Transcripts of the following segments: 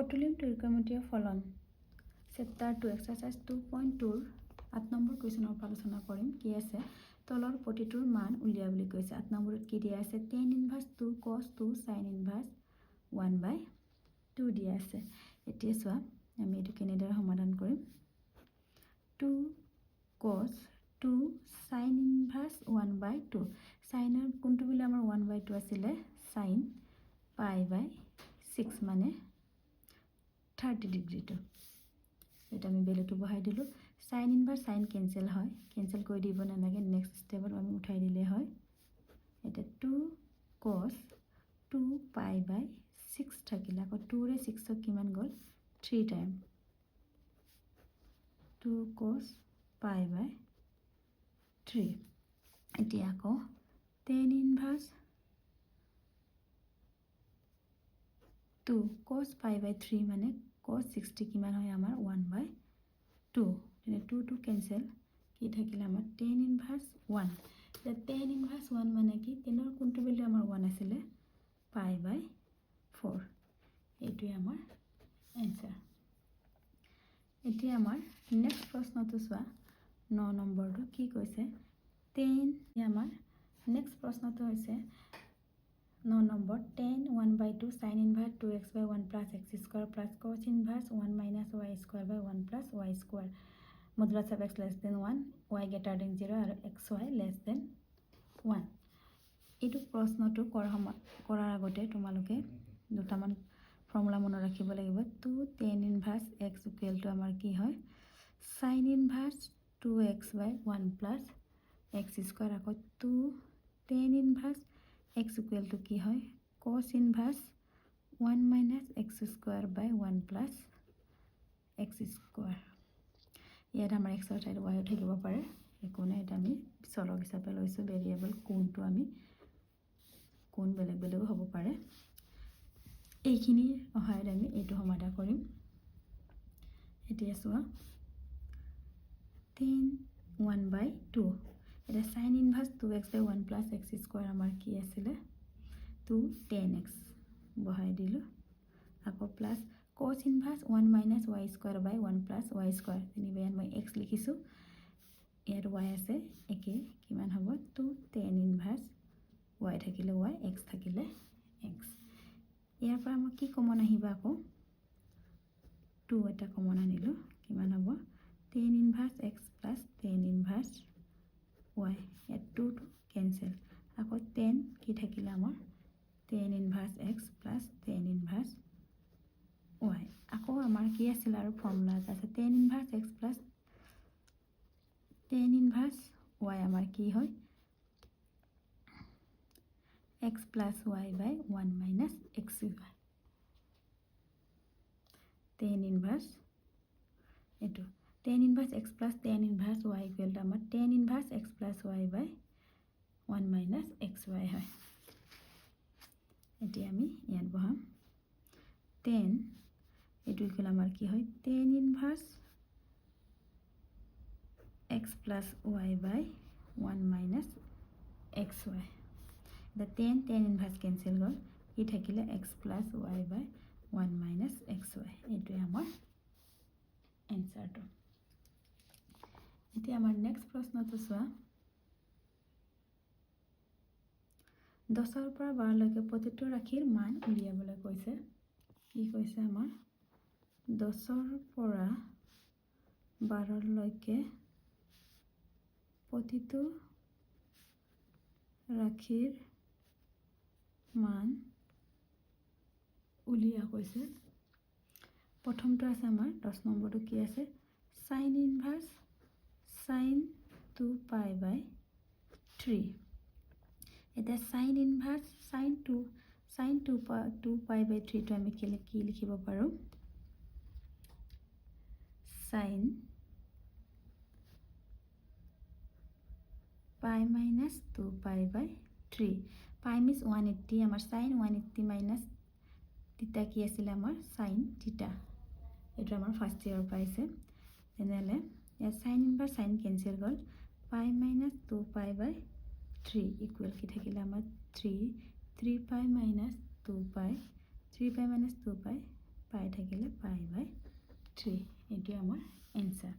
পটুলিয়াম ত্ৰিকোণমিতিয় ফলন chapter 2 exercise 2.2 8 number কুৱেশ্যনৰ আলোচনা কৰিম কি আছে তলৰ প্ৰতিটোৰ মান উলিয়া বুলি কৈছে 8 নম্বৰত কি দিয়া আছে tan ইনভাৰ্স 2 cos 2 sin ইনভাৰ্স 1/2 দিয়া আছে এতিয়া চোৱা আমি এটো কেনেদৰে সমাধান কৰিম 2 cos 2 sin ইনভাৰ্স 1/2 sin এৰ কোনটো বিলে আমাৰ 1/2 আছিলে sin pi/6 মানে 30 ডিগ্ৰী তো এটা আমি বেলেটো বহাই দিলো sin ইনভাৰ্স sin ক্যান্সেল হয় ক্যান্সেল কৰি দিব না লাগে নেক্সট স্টেপত আমি উঠাই দিলে হয় এটা 2 cos 2 pi/6 থাকিল আকৌ 2 ৰে 6 ক কিমান গল 3 টাইম 2 cos pi/3 এতিয়া আকৌ tan ইনভার্স 2 cos pi/3 মানে cos 60 কিমান হয় আমাৰ 1/2 তেনে 2 to cancel কি থাকিলে আমাৰ tan ইনভাৰ্স 1 the tan ইনভাৰ্স 1 মানে কি tan এৰ কোনটো ভ্যালু আমাৰ 1 আছিল pi/4 এইটোই আমাৰ आंसर এতিয়া আমাৰ নেক্সট প্ৰশ্নটো চোৱা 9 নম্বৰটো কি কৈছে tan আমাৰ নেক্সট প্ৰশ্নটো হৈছে 9 number tan 1/2 sin inverse 2x/1 plus x square plus cos inverse 1 minus y square by 1 plus y square modulus of x less than 1 y greater than 0 আৰু xy less than 1 এটো প্ৰশ্নটো কৰাৰ আগতে তোমালোকে দুটামান ফৰ্মুলা মনত ৰাখিব লাগিব 2 tan inverse x equal to আমাৰ কি হয় sin inverse 2x/1 plus x square আকৌ 2 tan inverse x equal to কি হয় cos inverse 1 minus x square by 1 plus x square ইয়াত আমাৰ x ৰ ঠাইত y থাকিব পাৰে একো নাই এটা আমি চলক হিচাপে লৈছো ভেৰিয়েবল কোনটো আমি কোন বেলেগ বেলেগ হ'ব পাৰে এইখিনি অহায়ত আমি এইটো সমাধান কৰিম এতিয়া চোৱা tan 1/2 এটা sin inverse 2x/1 plus x square আমাৰ কি আছিলে 2 tan x বহাই দিলো আকৌ plus cos inverse 1 minus y square by 1 plus y square এনিবে মই x লিখিছো ইয়াৰ y আছে একে কিমান হ'ব 2 tan inverse y থাকিলে y x থাকিলে x ইয়াৰ পৰা মই কি কমন আহিবা আকৌ 2 এটা কমন আনিলো কিমান হ'ব tan inverse x plus tan inverse y at 2 to cancel আকৌ tan কি থাকিলে আমাৰ tan inverse x plus tan inverse y আকৌ আমাৰ কি আছিল আৰু ফৰ্মুলা আছে tan inverse x plus tan inverse y আমাৰ কি হয় x plus y by 1 minus x y tan inverse এটো tan inverse x plus tan inverse y equal to আমাৰ tan inverse x plus y by 1 minus xy হয় এতিয়া আমি ইয়াত বহাম tan এটো ইকুয়াল আমাৰ কি হয় tan inverse x plus y by 1 minus xy the tan inverse cancel গল কি থাকিলে x plus y by 1 minus xy এটো আমাৰ এনসাৰটো এতিয়া আমাৰ নেক্সট প্ৰশ্নটো চোৱা 10 ৰ পৰা 12 লৈকে প্ৰতিটো ৰাশিৰ মান উলিয়াবলৈ কৈছে কি কৈছে আমাৰ 10 ৰ পৰা 12 লৈকে প্ৰতিটো ৰাশিৰ মান উলিয়া কৈছে প্ৰথমটো আছে আমাৰ 10 নম্বৰটো কি আছে sin inverse sin 2 pi/3 এটা sin inverse sin 2 pi/3 to আমি কি লিখিব পাৰো sin pi minus 2 pi/3 pi means 180 আমাৰ sin 180 minus theta কি আছিল আমাৰ sin theta এটা আমাৰ ফাৰ্স্ট ইয়াৰ পাইছে তেনেহলে ইয়াৰ sin inverse sin cancel গল pi minus 2 pi/3 equal কি থাকিলে আমাৰ 3 pi minus 2 pi 3 pi minus 2 pi pi পাই থাকিলে পাই বাই 3 এইটোৱে আমাৰ এনসাৰ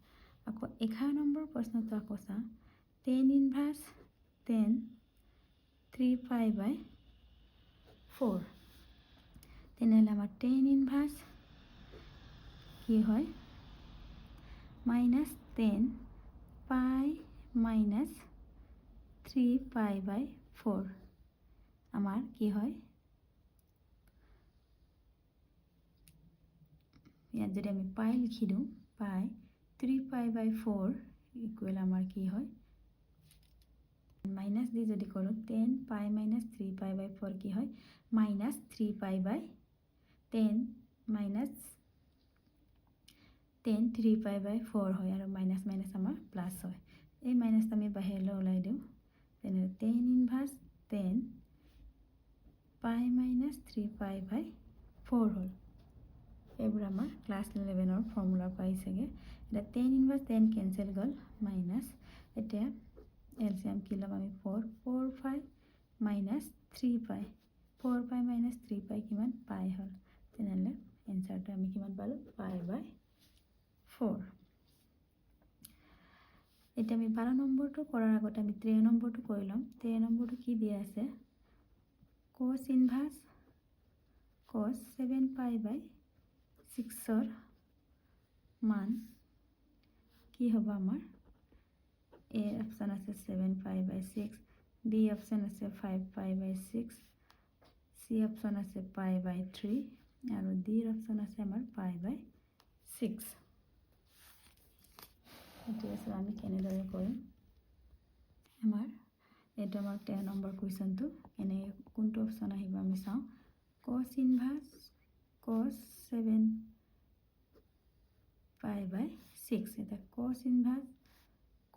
আকৌ 11 নম্বৰ প্ৰশ্নটো আকৌ চাওঁ tan ইনভাৰ্স tan 3 পাই বাই 4 তেনেহ'লে আমাৰ tan ইনভাৰ্স কি হয় minus tan pi minus 3 pi by 4 আমাৰ কি হয় ইয়াত যদি আমি পাই লিখি দিওঁ পাই 3 pi by 4 ইকুৱেল আমাৰ কি হয় মাইনাস দি যদি কৰোঁ 10 pi minus 3 pi by 4 কি হয় minus 3 pi by 10 minus 10 3 pi by 4 হয় আৰু মাইনাস মাইনাস আমাৰ প্লাস হয় এই মাইনাসটা আমি বাহিৰলৈ ওলাই দিওঁ তেনে tan ইনভাৰ্স 10 pi minus 3 pi by 4 হ'ল এইবোৰ আমাৰ ক্লাস 11 ৰ ফৰ্মুলা পাইছেগে এটা tan ইনভাৰ্স 10 কেনসেল গ'ল মাইনাস এতিয়া এলসিএম কি ল'ম আমি 4 4 5 minus 3 pi 4 pi minus 3 pi কিমান পাই হ'ল তেনেহ'লে এনসাৰটো আমি কিমান পালো পাই বাই 4 এতিয়া আমি 12 নম্বৰটো কৰাৰ আগতে আমি 13 নম্বৰটো কৰি লম 13 নম্বৰটো কি দিয়া আছে cos ইনভাৰ্স cos 7 pi by 6 ৰ মান কি হ'ব আমাৰ A অপশন আছে 7 pi by 6 B অপশন আছে 5 pi by 6 C অপশন আছে pi by 3 আৰু D অপশন আছে আমাৰ pi by 6 এতিয়া আমি কেনেদৰে কৰিম আমাৰ এটা আমাৰ 13 নম্বৰ কোৱেশ্চনটো এনে কোনটো অপশন আহিব আমি চাওঁ cos ইনভাৰ্স cos 7 pi by 6 এটা cos ইনভার্স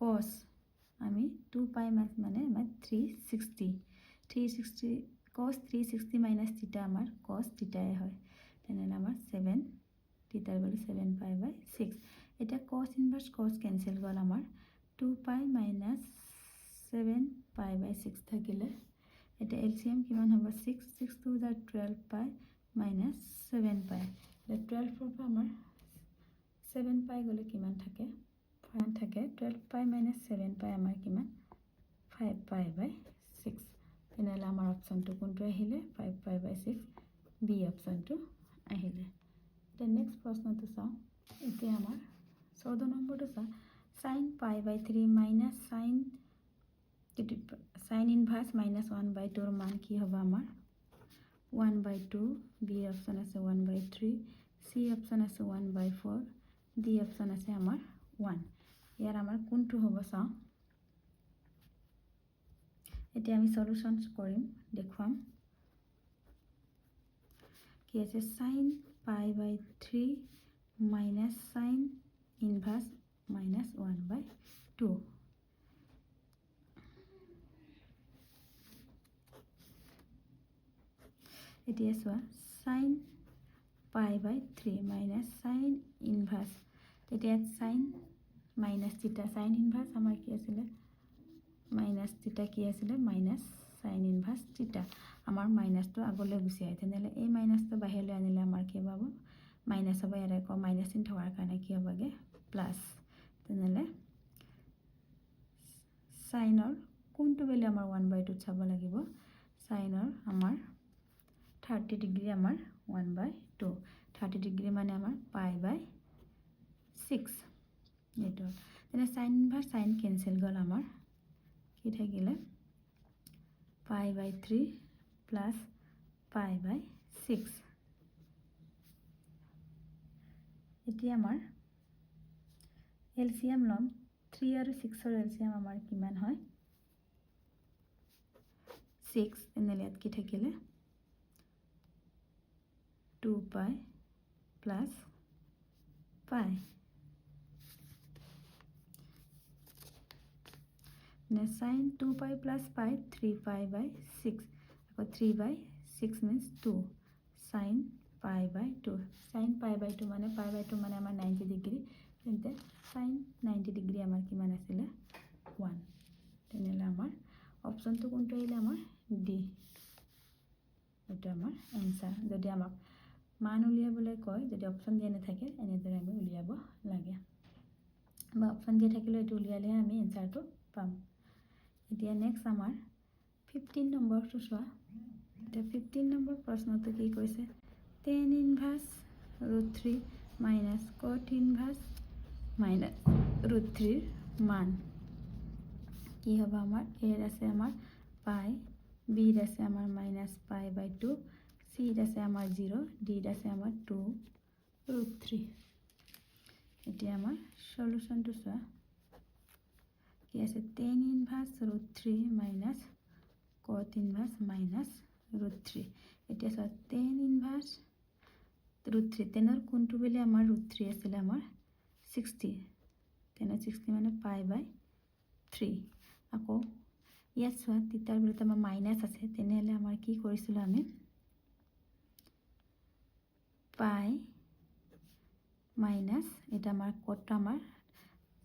cos আমি 2 pi মানে 360 cos 360 minus theta আমার cos theta হয় তেনেহলে আমাৰ 7 theta বলি 7 pi by 6 এটা cos ইনভাৰ্স cos ক্যান্সেল গল আমাৰ 2 pi minus 7 pi by 6 থাকিলে এটা এলসিএম কিমান হ'ব 6 6 to the 12 pi minus 7 pi এটা 12 পৰা আমাৰ 7 pi গলে কিমান থাকে 5 থাকে 12 pi minus 7 pi আমাৰ কিমান 5 pi by 6 তেনেহলে আমাৰ অপশনটো কোনটো আহিলে 5 pi by 6 বি অপশনটো আহিলে তে নেক্সট প্ৰশ্নটো চাওঁ এতিয়া আমাৰ 14 নম্বৰটো চাওঁ sin pi by 3 minus sin inverse minus 1 by 2 ৰ মান কি হ'ব আমাৰ 1 by 2 বি অপশন আছে 1 by 3 সি অপশন আছে 1 by 4 ডি অপশন আছে আমাৰ 1 ইয়াৰ আমাৰ কোনটো হ'ব চাওঁ এতিয়া আমি সলিউশনস কৰিম দেখুৱাম কি আছে sin pi by 3 minus sin inverse minus 1 by 2 এতিয়া চোৱা sin pi by 3 minus sin inverse তেতিয়া sin minus theta sin inverse আমাৰ কি আছিল minus theta কি আছিল minus sin inverse theta আমাৰ minus টো আগলৈ গুছি আহে তেনেহলে এই minus টো বাহিৰলৈ আনিলে আমাৰ কি হ'ব minus হ'ব ইয়াৰ আকৌ minus চিন থকাৰ কাৰণে কি হ'বগে প্লাস তেনেহলে sin ৰ কোনটো ভ্যালু আমাৰ 1 by 2 চাব লাগিব sin ৰ আমাৰ 30 ডিগ্ৰী আমাৰ 1 by 2 30 ডিগ্ৰী মানে আমাৰ pi by 6 এটো তেনে sin ইনভাৰ্স sin ক্যান্সেল গল আমাৰ কি থাকিলে pi by 3 plus pi by 6 এতিয়া আমাৰ এলসিএম লম 3 আৰু 6 ৰ এলসিএম আমাৰ কিমান হয় 6 এনেলে কি থাকিলে 2 pi plus pi sin 2 pi plus pi 3 pi by 6 അപ്പോൾ 3 by 6 means 2 sin pi by 2 sin pi by 2 মানে pi by 2 মানে আমাৰ 90 ডিগ্ৰী তেন্তে sin 90 ডিগ্ৰী আমাৰ কিমান আছিল 1 তেনেহলে আমাৰ অপশনটো কোনটো আহিলে আমাৰ ডি এটা আমাৰ आंसर যদি আমাক মান উলিয়াবলৈ কয় যদি অপশ্যন দিয়া নাথাকে এনেদৰে আমি উলিয়াব লাগে বা অপশ্যন দিয়া থাকিলেও এইটো উলিয়ালেহে আমি এনচাৰটো পাম এতিয়া নেক্সট আমাৰ 15 নম্বৰটো চোৱা এতিয়া 15 নম্বৰ প্ৰশ্নটো কি কৈছে tan ইনভাৰ্স √3 minus cot inverse minus √3 মান কি হবে আমার এর আছে আমার পাই বি আছে আমার মাইনাস পাই বাই 2 সি আছে আমার 0 ডি আছে আমার 2 √3 এটা আমার সলিউশনটো চোৱা কি আছে tan ইনভাৰ্স √3 মাইনাস cot ইনভাৰ্স মাইনাস √3 এটা আছে tan ইনভাৰ্স √3 তেনৰ কোনটো বলে আমাৰ √3 আছিল আমাৰ 60 তেনে 60 মানে পাই বাই 3 আকৌ ইয়াত চোৱা তিতাৰ বিলত আমাৰ মাইনাস আছে তেনেহলে আমাৰ কি কৰিছিল আমি পাই মাইনাস এটা আমাৰ কত আমাৰ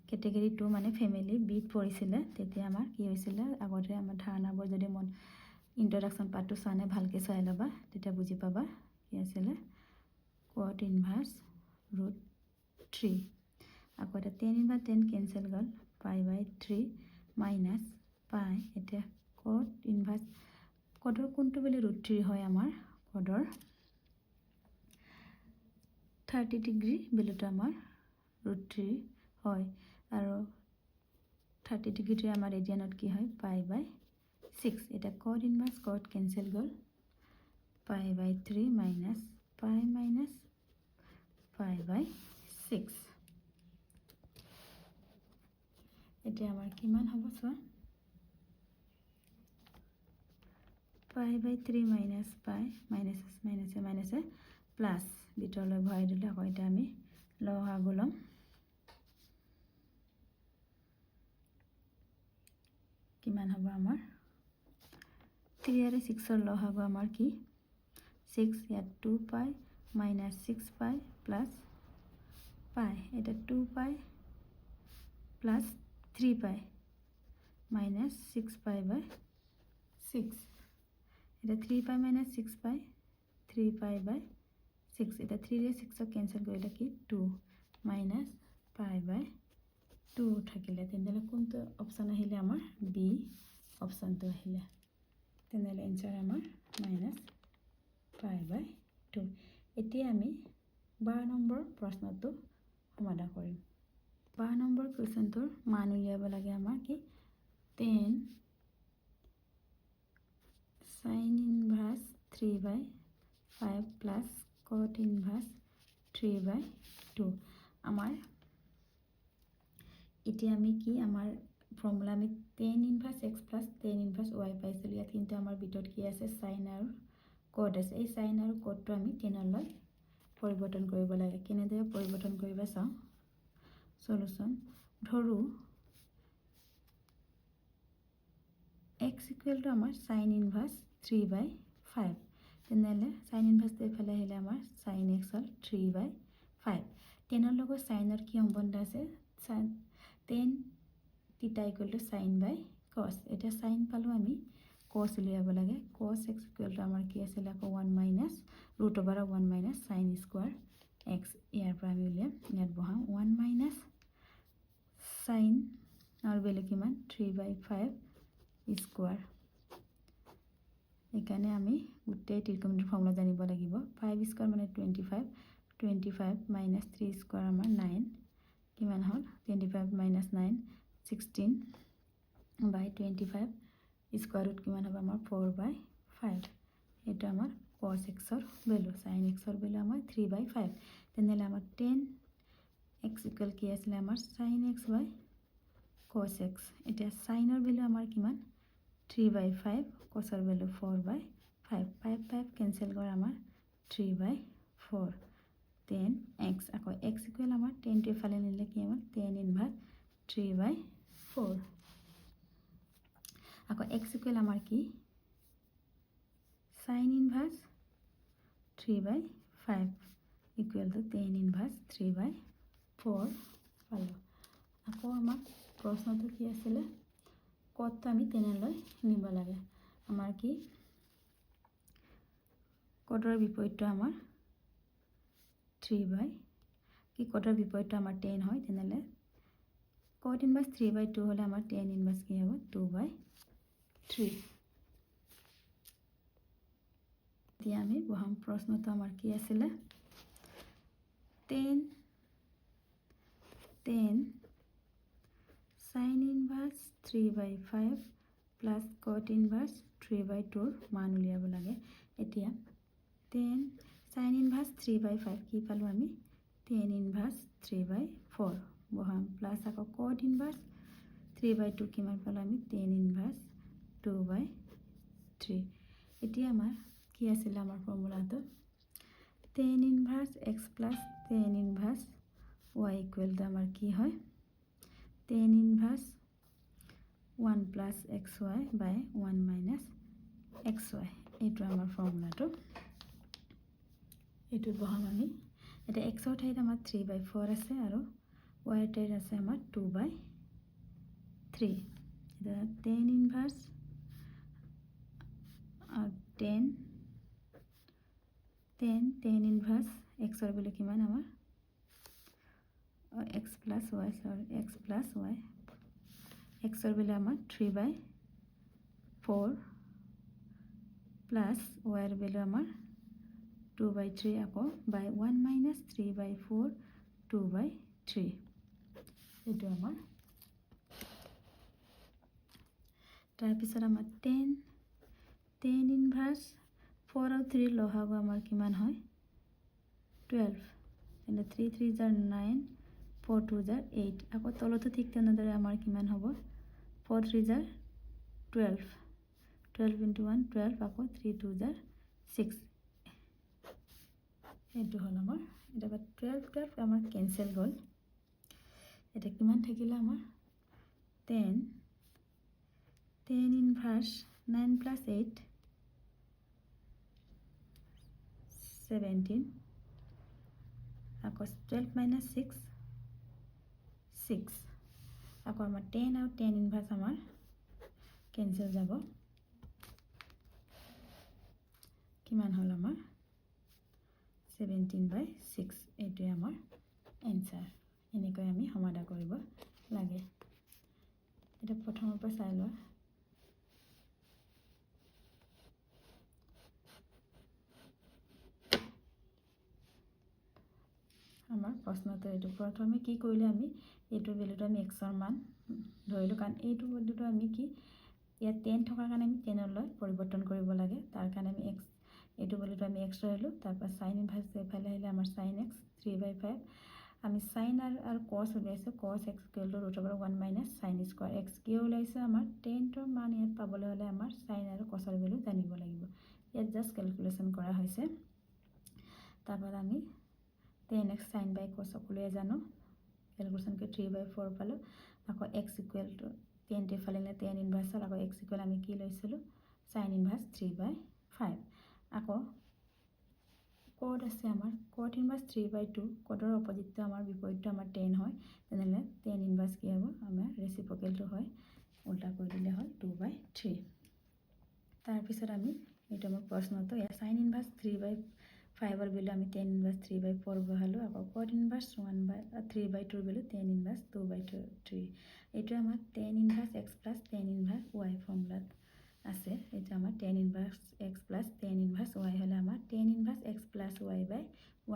ক্যাটাগৰী 2 মানে ফ্যামিলি বিট পৰিছিল তেতিয়া আমাৰ কি হৈছিল আগতে আমাৰ ধাৰণাবোৰ যদি মন ইন্ট্ৰোডাকশন পাৰ্টটো চানে ভালকে চাই লবা তেতিয়া বুজি পাবা কি আছিল cot ইনভার্স √3 আকৌ এটা tan ইনভার্স tan ক্যান্সেল গল পাই বাই 3 মাইনাস পাই এটা cot ইনভার্স কটৰ কোনটো বলে √3 হয় আমাৰ কটৰ 30 ডিগ্ৰী বেলুটো আমাৰ √3 হয় আৰু 30 ডিগ্ৰীটো আমাৰ ৰেডিয়ানত কি হয় পাই বাই 6 এটা cot ইনভার্স cot ক্যান্সেল গল pi by 3 minus pi minus pi by 6 এটা আমাৰ কিমান হ'ব চোৱা pi by 3 minus pi minus minus minus plus ভিতৰলৈ ভৰাই দিলে আকৌ এটা আমি লসাগু লম কিমান হ'ব আমাৰ 3 আৰু 6 ৰ লসাগু আমাৰ কি 6 ইয়াত 2 পাই মাইনাস 6 পাই প্লাস পাই এটা 2 পাই প্লাস 3 পাই মাইনাস 6 পাই বাই 6 এটা 3 পাই মাইনাস 6 পাই 3 পাই বাই 6 এটা 3 ৰে 6 ক্যান্সেল কৰিলে কি 2 মাইনাস পাই বাই 2 থাকিলে তেনলে কোনটো অপচন আহিলে আমাৰ বি অপচনটো আহিলে তেনলে এনসাৰ আমাৰ মাইনাস পাই বাই 2 এতিয়া আমি 12 নম্বৰ প্ৰশ্নটো সমাধান কৰিম 12 নম্বৰ কোৱেশ্চনটোৰ মান উলিয়াব লাগে আমাৰ কি tan sin ইনভাৰ্স 3 বাই 5 প্লাস cot ইনভাৰ্স 3 বাই 2 আমাৰ এতিয়া আমি কি আমাৰ ফৰ্মুলা আমি tan ইনভাৰ্স x plus tan ইনভাৰ্স y পাইছিল ইয়াত কিন্তু আমাৰ বিটত কি আছে sin আৰু cot আছে এই sin আৰু cotটো আমি tan লৈ পৰিৱৰ্তন কৰিব লাগে কেনেদৰে পৰিৱৰ্তন কৰিবা চাও সলিউশন ধৰু x ইকুৱেল টু আমাৰ sin ইনভাৰ্স 3 বাই 5 তেনেহলে sin ইনভাৰ্স এফালে আহিলে আমাৰ sin x হল 3 বাই 5 তেনৰ লগত sin ৰ কি সম্বন্ধ আছে sin tan theta equal to sin by cos এটা sin পালো আমি cos উলিয়াব লাগে cos x equal to আমাৰ কি আছিল আকৌ 1 minus root over 1 minus sin square x ইয়াৰ পৰা আমি উলিয়াম ইয়াত বহাম 1 minus sin আৰু বেলে কিমান 3 by 5 square এখানে আমি গোটেই ত্ৰিকোণমিতিৰ ফৰ্মুলা জানিব লাগিব 5 স্কয়াৰ মানে 25 minus 3 স্কয়াৰ আমাৰ 9 কিমান হল 25 minus 9 16 by 25 স্কয়াৰ ৰুট কিমান হ'ব আমাৰ 4 by 5 এটা আমাৰ cos x ৰ ভ্যালু sin x ৰ ভ্যালু আমাৰ 3 by 5 তেনলে আমাৰ 10 x ইকুৱেল কি আছিল আমাৰ sin x by cos x এটা sin ৰ ভ্যালু আমাৰ কিমান 3 by 5 cos ৰ ভ্যালু 4 by 5 5 ক্যান্সেল কৰা আমাৰ 3 by 4 10 x আকৌ x ইকুৱেল আমাৰ 10 টো ফালে নিলে কি আমাৰ 10 ইনভাৰ্স 3 by 4 আকৌ x ইকুৱেল আমাৰ কি sin ইনভাৰ্স 3 by 5 equal to 10 ইনভাৰ্স 3 by 4 পালো আকৌ আমাৰ প্ৰশ্নটো কি আছিল কত আমি তেনেলৈ নিব লাগে আমাৰ কি কটৰ বিপৰীতটো আমাৰ 3 by কি কটৰ বিপৰীতটো আমাৰ 10 হয় তেনেহলে cot inverse 3 by 2 হলে আমাৰ tan inverse কি হ'ব 2 by 3 এতিয়া আমি বহাম প্ৰশ্নটো আমাৰ কি আছিল tan sin inverse 3 by 5 plus cot inverse 3 by 2 মান উলিয়াব লাগে এতিয়া tan sin inverse 3 by 5 কি পালো আমি tan inverse 3 by 4 বহাম প্লাস আকৌ cot inverse 3 by 2 কিমান পালো আমি tan inverse 2 by 3 এতিয়া আমাৰ কি আছিল আমাৰ ফৰ্মুলাটো tan inverse x plus tan inverse y equal to আমাৰ কি হয় tan inverse 1 plus xy by 1 minus xy এইটো আমাৰ ফৰ্মুলাটো এইটো বহাম আমি এটা x ৰ ঠাইত আমাৰ 3 by 4 আছে আৰু y ৰ ঠাইত আছে আমাৰ 2 by 3 এটা tan inverse tan inverse x ৰ ভ্যালু কিমান আমাৰ x plus y x ৰ ভ্যালু আমাৰ 3 by 4 plus y ৰ ভ্যালু আমাৰ 2 by 3 আকৌ by 1 minus 3 by 4 2 by 3 এইটো আমাৰ তাৰ পিছত আমাৰ tan inverse 4 আৰু 3 লহাগু আমাৰ কিমান হয় 12 এনে 3 3 jar 9 4 2 jar 8 আকৌ তলতো ঠিক তেনেদৰে আমাৰ কিমান হ'ব 4 3 jar 12 12 into 1 12 আকৌ 3 2 jar 6 এইটো হল আমাৰ এটা 12 12 আমাৰ ক্যান্সেল গল এটা কিমান থাকিলা আমাৰ 10 inverse 9 plus 8 17 আকৌ 12 minus 6 6 আকৌ আমাৰ 10 আৰু 10 inverse আমাৰ ক্যান্সেল যাব কিমান হল আমাৰ 17 by 6 এইটো আমাৰ এনসাৰ এনেকৈ আমি সমাধান কৰিব লাগে এটা প্ৰথমৰ পৰা চাই লোৱা আমাৰ প্ৰশ্নটো এইটো প্ৰথমে কি কৰিলে আমি এইটো ভ্যালুটো আমি x ৰ মান ধৰিলো কাৰণ এইটো ভ্যালুটো আমি কি ইয়া 10 থকাৰ কাৰণে আমি 10 লৈ পৰিৱৰ্তন কৰিব লাগে তাৰ কাৰণে আমি x এইটো ভ্যালুটো আমি x ধৰিলো তাৰ পৰা sin inverse এফালে আহিলে আমাৰ sin x 3 by 5 আমি sin আৰু cos উলিয়াইছো cos x = √1 minus sin square x কি ওলাইছে আমাৰ 10 ৰ মান ইয়াত পাবলৈ হলে আমাৰ sin আৰু cos ৰ ভ্যালু জানিব লাগিব ইয়াত জাস্ট ক্যালকুলেশন কৰা হৈছে তাৰপৰা আমি 10x sin by cos উলিয়াই জানো ক্যালকুলেশন কৰি 3 by 4 পালো আকৌ x = 10 তে ফালিলে 10 ইনভার্স আকৌ x = আমি কি লৈছিলো sin inverse 3 by 5 আকৌ cot আছে আমাৰ cot inverse 3 by 2 cotৰ অপজিটটো আমাৰ বিপৰীতটো আমাৰ 10 হয় তেনেহলে tan inverse কি হ'ব আমাৰ ৰেচিপ্ৰকেলটো হয় উল্টা কৰি দিলে হয় 2 by 3 তাৰ পিছত আমি এইটো আমাৰ প্ৰশ্নটো sin inverse 3 by 5 ৰ ভ্যালু আমি tan inverse 3 by 4 বহালো আকৌ cot inverse 1 by 3 by 2 ৰ ভ্যালু tan inverse 2 by 3 এইটো আমাৰ tan inverse x plus tan inverse y ফৰ্মুলাত আছে এটা আমাৰ tan inverse x plus tan inverse y হলে আমাৰ tan inverse x plus y by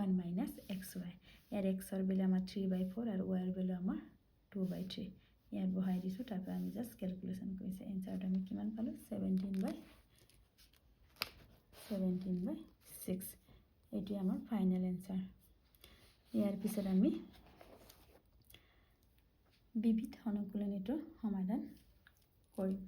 1 minus xy year x ৰ value আমাৰ 3 by 4 আৰু y ৰ ভ্যালু আমাৰ 2 by 3 ইয়াত বহাই দিছো তাৰ পৰা আমি জাস্ট ক্যালকুলেশন কৰিছে এনসাৰটো আমি কিমান পালো 17 by 6 এইটো আমাৰ ফাইনাল এনসাৰ ইয়াৰ পিছত আমি বিবিধ অনুকূলনীটো সমাধান কৰিম